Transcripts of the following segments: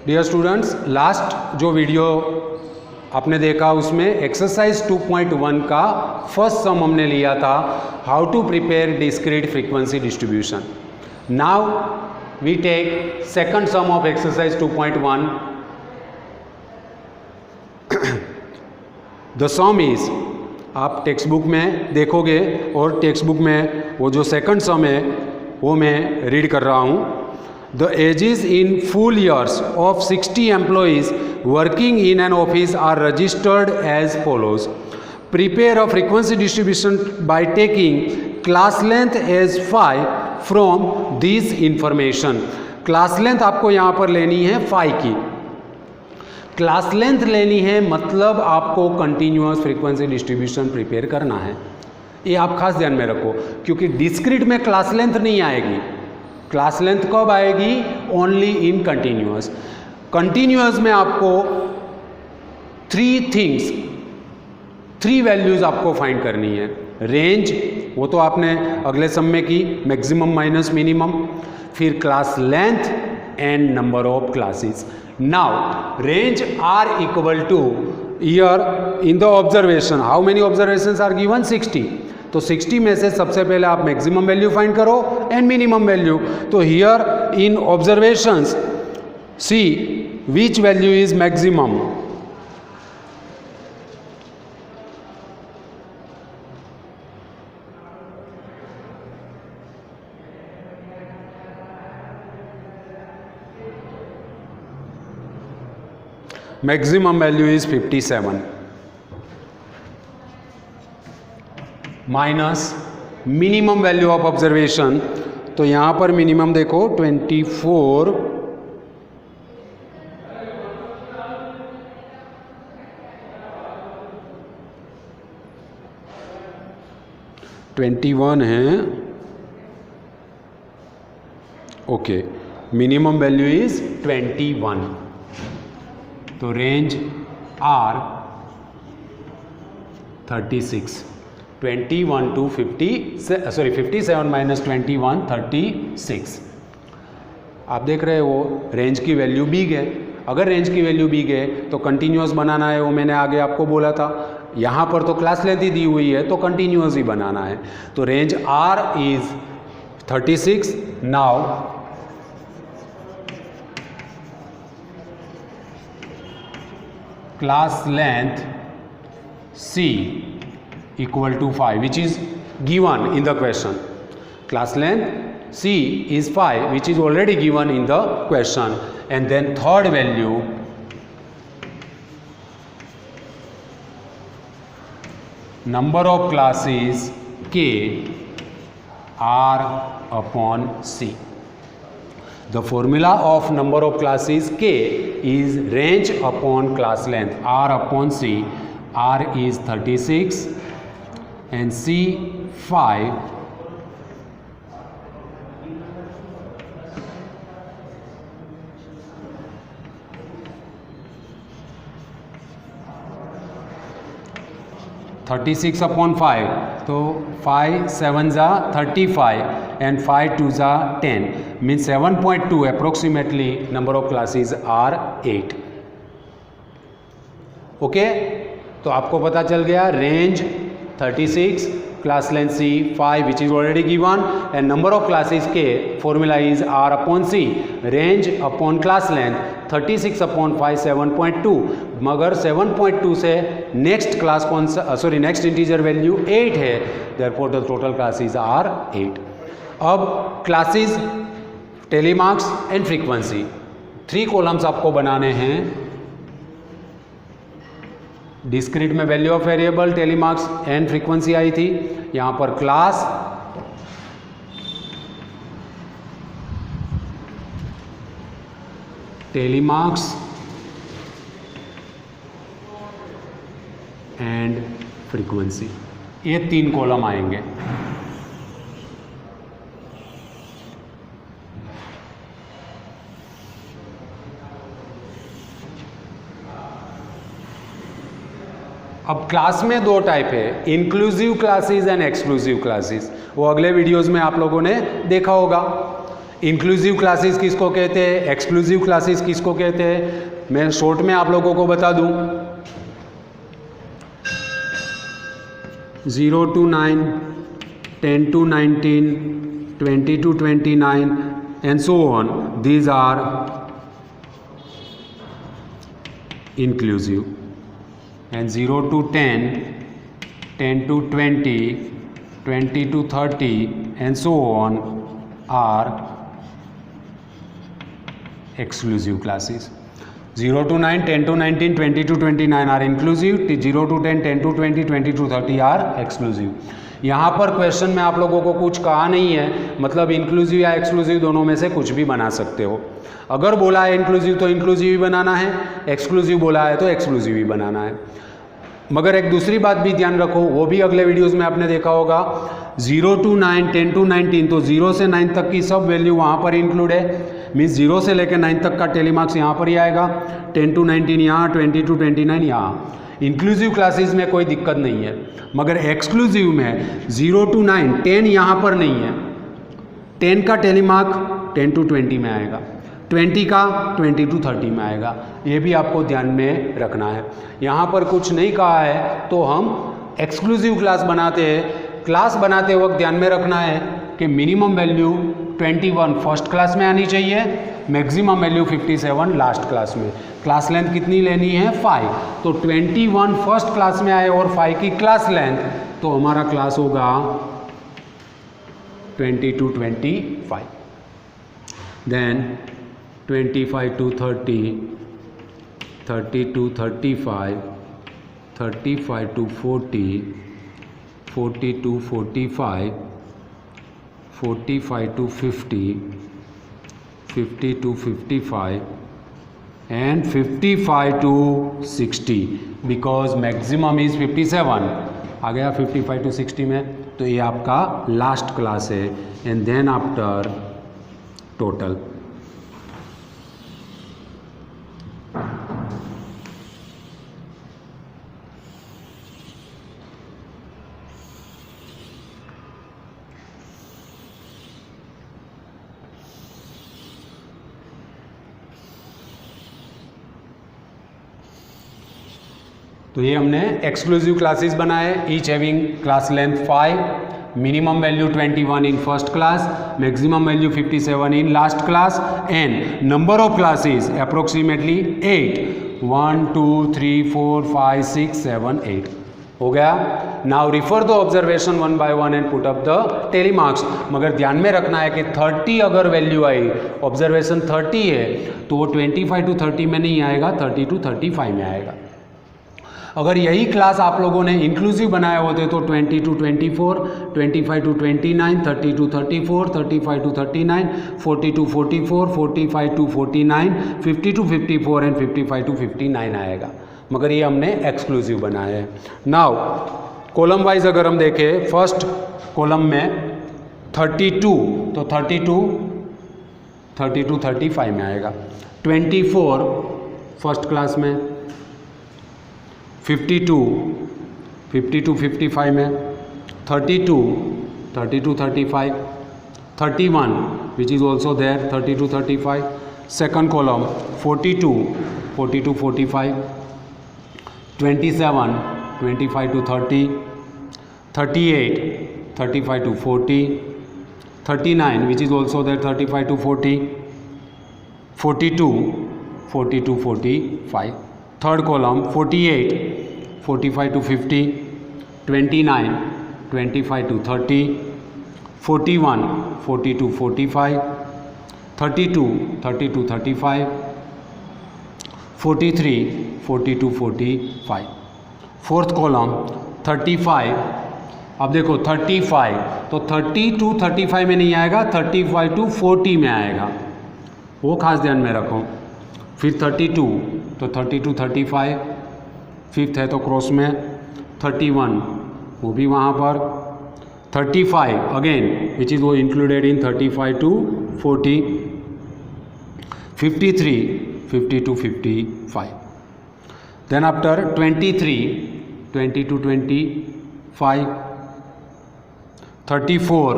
Dear students, last जो video आपने देखा उसमें एक्सरसाइज 2.1 का फर्स्ट सम हमने लिया था, how to prepare discrete frequency distribution. Now we take second sum of exercise 2.1। The sum is, आप टेक्स्ट बुक में देखोगे और टेक्स्ट बुक में वो जो सेकंड सम है वो मैं रीड कर रहा हूँ। The ages in full years of 60 employees working in an office are registered as follows. Prepare a frequency distribution by taking class length as 5 from this information. Class length आपको यहाँ पर लेनी है 5 की। क्लास लेंथ लेनी है मतलब आपको कंटिन्यूअस फ्रीक्वेंसी डिस्ट्रीब्यूशन प्रिपेयर करना है। ये आप खास ध्यान में रखो, क्योंकि डिस्क्रीट में क्लास लेंथ नहीं आएगी। क्लास लेंथ कब आएगी? Only in continuous. कंटिन्यूअस में आपको 3 वैल्यूज आपको फाइंड करनी है। रेंज, वो तो आपने अगले सम में की, मैक्सिमम माइनस मिनिमम, फिर class length and number of classes. Now range are equal to, here in the observation, how many observations are given? 60। तो 60 में से सबसे पहले आप मैक्सिमम वैल्यू फाइंड करो एंड मिनिमम वैल्यू। तो here in observations see which value is maximum. Maximum value is 57 minus minimum value of observation. तो यहां पर मिनिमम देखो 24, है, ओके, मिनिमम वैल्यू इज 21। तो रेंज आर 36, 21 to 57 माइनस 21, 36। आप देख रहे हो रेंज की वैल्यू बिग है। अगर रेंज की वैल्यू बिग है तो कंटिन्यूअस बनाना है, वो मैंने आगे आपको बोला था। यहाँ पर तो क्लास लेंथ ही दी हुई है तो कंटिन्यूअस ही बनाना है। तो range R is 36। Now class length C equal to 5, which is given in the question. Class length C is 5, which is already given in the question. And then third value, number of classes K R upon C. The formula of number of classes K is range upon class length R upon C. R is 36 and C 5. (36 upon 5). तो 5 7 जा 35 and 5 2 जा 10, means 7.2 approximately number of classes are 8. Okay, तो आपको पता चल गया range 36, class length C 5 which is already given, and number of classes K formula is R upon C, range upon class length 36 upon 5 7.2, मगर 7.2 से next class कौन सा, sorry next integer value 8 है, therefore the total classes are 8। अब classes, tally marks and frequency, 3 columns आपको बनाने हैं। Discrete में value of variable, tally marks and frequency आई थी। यहाँ पर क्लास, टेलीमार्क्स एंड फ्रीक्वेंसी, ये 3 कॉलम आएंगे। अब क्लास में 2 टाइप है, inclusive classes and exclusive classes. वो अगले वीडियोस में आप लोगों ने देखा होगा। इंक्लूसिव क्लासेस किसको कहते हैं, एक्सक्लूसिव क्लासेस किसको कहते हैं, मैं शॉर्ट में आप लोगों को बता दूं। 0 to 9, 10 to 19, 20 to 29 and so on, these are inclusive. And 0 to 10, 10 to 20, 20 to 30 and so on are exclusive classes. 0 to 9, 10 to 19, 20 to 29 are inclusive. 0 to 10, 10 to 20, 20 to 30 are exclusive. यहाँ पर क्वेश्चन में आप लोगों को कुछ कहा नहीं है, मतलब इंक्लूसिव या एक्सक्लूसिव दोनों में से कुछ भी बना सकते हो। अगर बोला है इंक्लूसिव तो इंक्लूसिव ही बनाना है, एक्सक्लूसिव बोला है तो एक्सक्लूसिव ही बनाना है। मगर एक दूसरी बात भी ध्यान रखो, वो भी अगले वीडियोस में आपने देखा होगा। 0 to 9, 10 to 19, तो 0 से 9 तक की सब वैल्यू वहाँ पर इंक्लूड है, मीन्स 0 से लेकर 9 तक का टेलीमार्क्स यहाँ पर ही आएगा, 10 to 19 यहाँ, 20 to 29 यहाँ। इंक्लूसिव क्लासेस में कोई दिक्कत नहीं है, मगर एक्सक्लूसिव में 0 to 9, 10 यहाँ पर नहीं है, 10 का टेलीमार्क 10 to 20 में आएगा, 20 का 20 to 30 में आएगा। ये भी आपको ध्यान में रखना है। यहाँ पर कुछ नहीं कहा है तो हम एक्सक्लूसिव क्लास बनाते हैं। क्लास बनाते वक्त ध्यान में रखना है कि मिनिमम वैल्यू 21 फर्स्ट क्लास में आनी चाहिए, मैक्सिमम वैल्यू 57 लास्ट क्लास में। क्लास लेंथ कितनी लेनी है, 5, तो 21 फर्स्ट क्लास में आए और 5 की क्लास लेंथ, तो हमारा क्लास होगा 20 to 25, then 25 to 30, 30 to 35, 35 to 40, 40 to 45, 45 to 50, 50 to 55 and 55 to 60, because maximum is 57 आ गया 55 to 60 में, तो ये आपका लास्ट क्लास है। एंड देन आफ्टर टोटल, तो ये हमने एक्सक्लूसिव क्लासेस बनाए, each having class length 5, minimum value 21 in first class, maximum value 57 in last class, and number of classes approximately 8, 1 2 3 4 5 6 7 8 हो गया। Now refer the observation 1 by 1 and put up the telemarks. मगर ध्यान में रखना है कि 30 अगर वैल्यू आई, ऑब्जर्वेशन 30 है, तो वो 25 to 30 में नहीं आएगा, 30 to 35 में आएगा। अगर यही क्लास आप लोगों ने इंक्लूसिव बनाए होते तो 20 to 24, 25 to 29, 30 to 34, 35 to 39, 40 to 44, 45 to 49, 50 to 54 and 55 to 59 आएगा, मगर ये हमने एक्सक्लूसिव बनाया है। नाउ कॉलम वाइज अगर हम देखें, फर्स्ट कॉलम में 32, तो 30 to 35 में आएगा, 24 फर्स्ट क्लास में, 52 50 to 55 में, 32 30 to 35, 31 which is also there 30 to 35, second column 42 40 to 45, 27 25 to 30, 38 35 to 40, 39 which is also there 35 to 40, 42 40 to 45, third column 48 45 to 50, 29 25 to 30, 41 40 to 45, 32 30 to 35, 43 40 to 45, fourth column 35। अब देखो 35, तो 30 to 35 में नहीं आएगा, 35 to 40 में आएगा, वो खास ध्यान में रखो। फिर 32, तो 30 to 35, फिफ्थ है तो क्रॉस में, 31 वो भी वहाँ पर, 35 अगेन विच इज़ वो included in 35 to 40, 53 50 to 55, then after 23 20 to 25, 34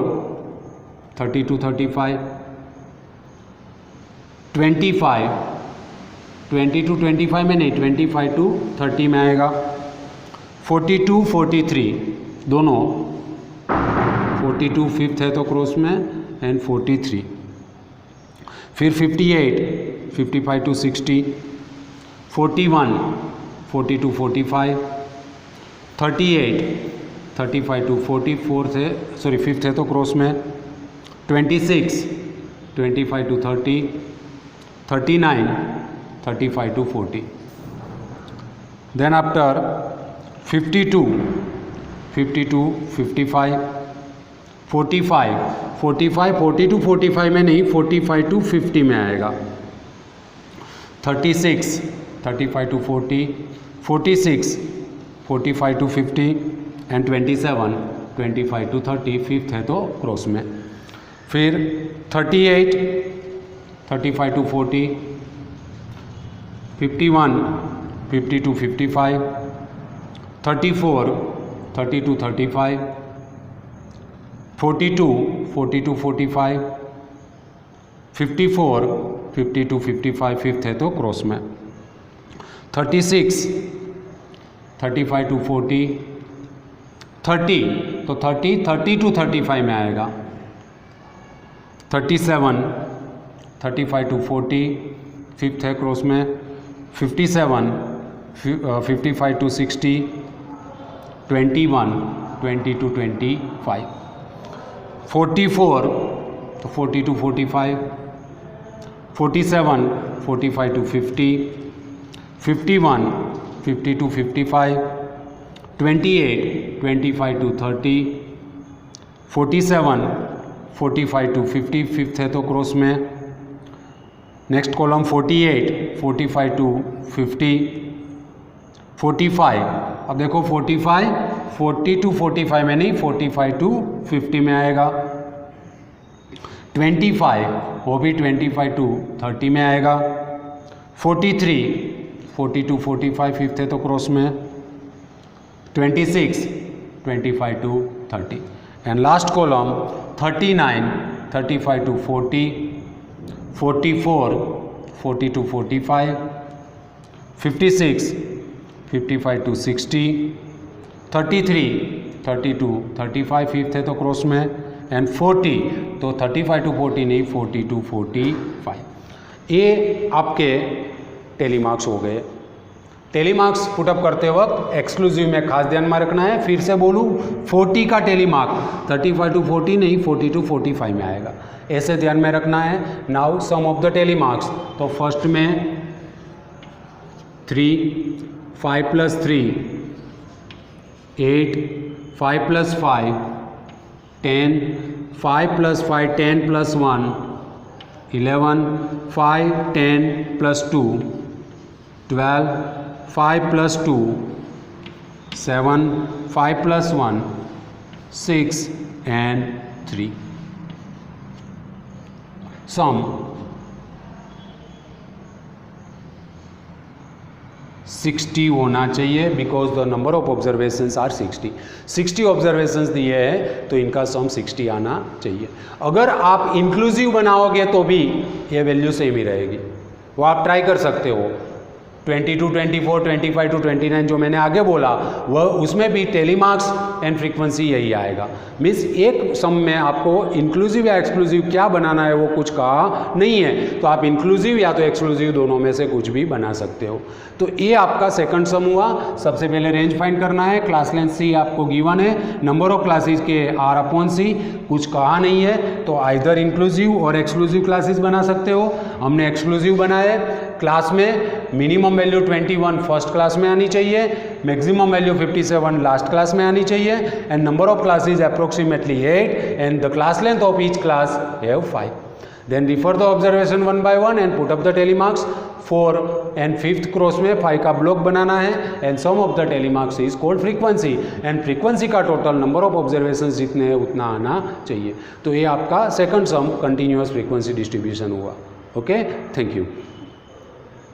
30 to 35, 25, 20 to 25 में नहीं, 25 to 30 में आएगा। 42, 43 दोनों, 42 फिफ्थ है तो क्रॉस में एंड 43। फिर 58, 55 to 60, 41, 40 to 45, 38, 35 to 40 फोर्थ है, सॉरी फिफ्थ है तो क्रॉस में। 26, 25 to 30, 39, 35 to 40। Then after 52, 52, 55, 45, 45, 40 to 45 में नहीं, 45 to 50 में आएगा। 36, 35 to 40, 46, 45 to 50 and 27, 25 to 30 fifth है तो क्रॉस में। फिर 38, 35 to 40, 51, 50 to 55, 34, 30 to 35, 42, 40 to 45, 54, 50 to 55 fifth है तो क्रॉस में। 36, 35 to 40, 30 तो 30 to 35 में आएगा। 37, 35 to 40 फिफ्थ है क्रॉस में। 57, 55 to 60, 21, 20 to 25। 44 तो 40 to 45, 47, 45 to 50, 51, 50 to 55, 28, 25 to 30, 47, 45 to 50 fifth है तो क्रॉस में। नेक्स्ट कॉलम 48, 45 to 50, 45, अब देखो 45, 40 to 45 में नहीं, 45 to 50 में आएगा। 25 वो भी 25 to 30 में आएगा। 43, 40 to 45 फिफ्थ है तो क्रॉस में। 26, 25 to 30 and last column 39, 35 to 40, 44, 40 to 45, 56, 55 to 60, 33, 30 to 35 fifth है तो क्रॉस में एंड 40 तो 35 to 40 नहीं, 40 to 45। ये आपके टेली मार्क्स हो गए। टेली मार्क्स पुटअप करते वक्त एक्सक्लूसिव में खास ध्यान में रखना है। फिर से बोलूँ, 40 का टेली मार्क 35 to 40 नहीं, 40 to 45 में आएगा, ऐसे ध्यान में रखना है। Now sum of the tally marks, तो फर्स्ट में 3, 5 plus 3, 8, 5 plus 5, 10, 5 plus 5, 10 plus 1, 11, 5, 10 plus 2, 12, 5 plus 2, 7, 5 plus 1, 6 and 3. Sum 60 होना चाहिए because the number of observations are 60। 60 observations दिए हैं तो इनका सम 60 आना चाहिए। अगर आप इंक्लूसिव बनाओगे तो भी ये वैल्यू सेम ही रहेगी, वो आप ट्राई कर सकते हो। 20 to 24, 25 to 29 जो मैंने आगे बोला वह उसमें भी टेली मार्क्स एंड फ्रीक्वेंसी यही आएगा। मीन्स एक सम में आपको इंक्लूसिव या एक्सक्लूसिव क्या बनाना है वो कुछ कहा नहीं है, तो आप इंक्लूसिव या तो एक्सक्लूसिव दोनों में से कुछ भी बना सकते हो। तो ये आपका सेकंड सम हुआ। सबसे पहले रेंज फाइंड करना है। क्लास लेंथ सी आपको गिवन है, नंबर ऑफ क्लासेस के R/C, कुछ कहा नहीं है तो आइदर इंक्लूसिव और एक्सक्लूसिव क्लासेस बना सकते हो। हमने एक्सक्लूसिव बनाए। क्लास में मिनिमम वैल्यू 21 फर्स्ट क्लास में आनी चाहिए, मैक्सिमम वैल्यू 57 लास्ट क्लास में आनी चाहिए and number of classes approximately 8 and the class length of each class have 5. Then refer the observation one by one and put up the tally marks. 4 and 5th cross में 5 का block बनाना है and sum of the tally marks is called frequency and frequency का total number of observations जितने हैं उतना आना चाहिए। तो ये आपका second some continuous frequency distribution हुआ। Okay, thank you.